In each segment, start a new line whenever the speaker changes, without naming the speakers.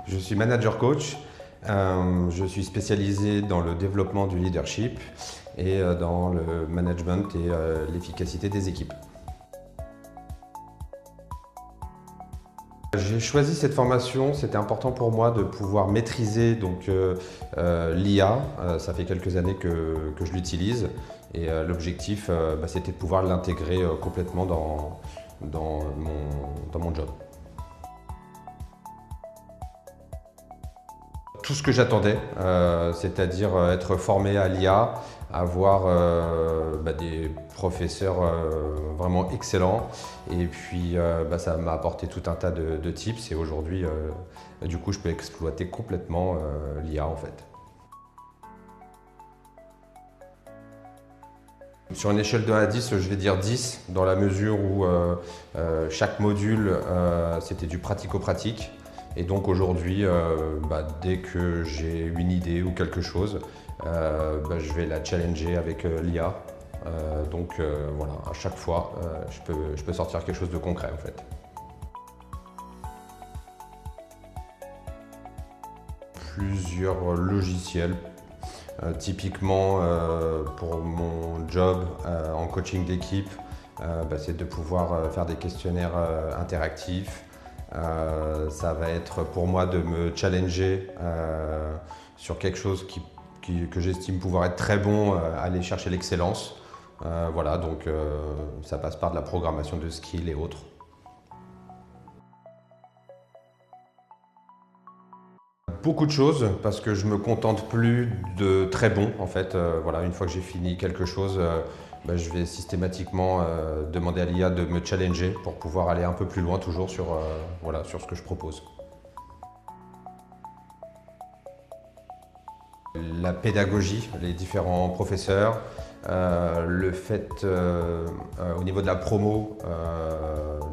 Je suis manager coach. Je suis spécialisé dans le développement du leadership et dans le management et l'efficacité des équipes. J'ai choisi cette formation, c'était important pour moi de pouvoir maîtriser l'IA. Ça fait quelques années que je l'utilise et l'objectif c'était de pouvoir l'intégrer complètement dans mon job. Tout ce que j'attendais, c'est-à-dire être formé à l'IA, avoir des professeurs vraiment excellents. Et puis ça m'a apporté tout un tas de tips et aujourd'hui, du coup, je peux exploiter complètement l'IA en fait. Sur une échelle de 1 à 10, je vais dire 10, dans la mesure où chaque module, c'était du pratico-pratique. Et donc aujourd'hui, dès que j'ai une idée ou quelque chose, je vais la challenger avec l'IA. Voilà, à chaque fois, je peux sortir quelque chose de concret en fait. Plusieurs logiciels. Typiquement, pour mon job en coaching d'équipe, c'est de pouvoir faire des questionnaires interactifs. Ça va être pour moi de me challenger sur quelque chose que j'estime pouvoir être très bon, aller chercher l'excellence. Voilà, donc ça passe par de la programmation de skills et autres. Beaucoup de choses parce que je me contente plus de très bon en fait. Voilà, une fois que j'ai fini quelque chose, je vais systématiquement demander à l'IA de me challenger pour pouvoir aller un peu plus loin toujours sur ce que je propose. La pédagogie, les différents professeurs, le fait au niveau de la promo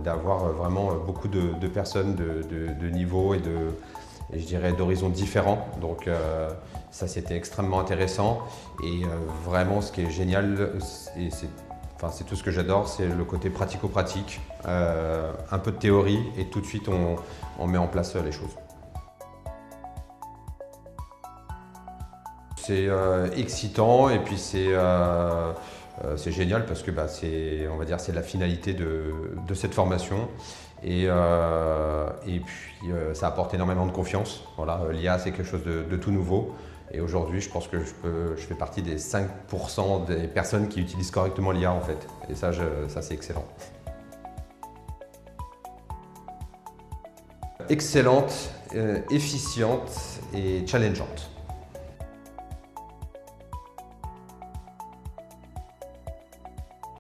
d'avoir vraiment beaucoup de personnes de niveau et je dirais d'horizons différents. Donc ça c'était extrêmement intéressant et vraiment ce qui est génial, et c'est tout ce que j'adore, c'est le côté pratico-pratique, un peu de théorie et tout de suite on met en place les choses. C'est excitant et puis c'est génial parce que on va dire, c'est la finalité de cette formation et puis ça apporte énormément de confiance. Voilà, l'IA c'est quelque chose de tout nouveau et aujourd'hui je pense que je fais partie des 5% des personnes qui utilisent correctement l'IA en fait et ça c'est excellent. Excellente, efficiente et challengeante.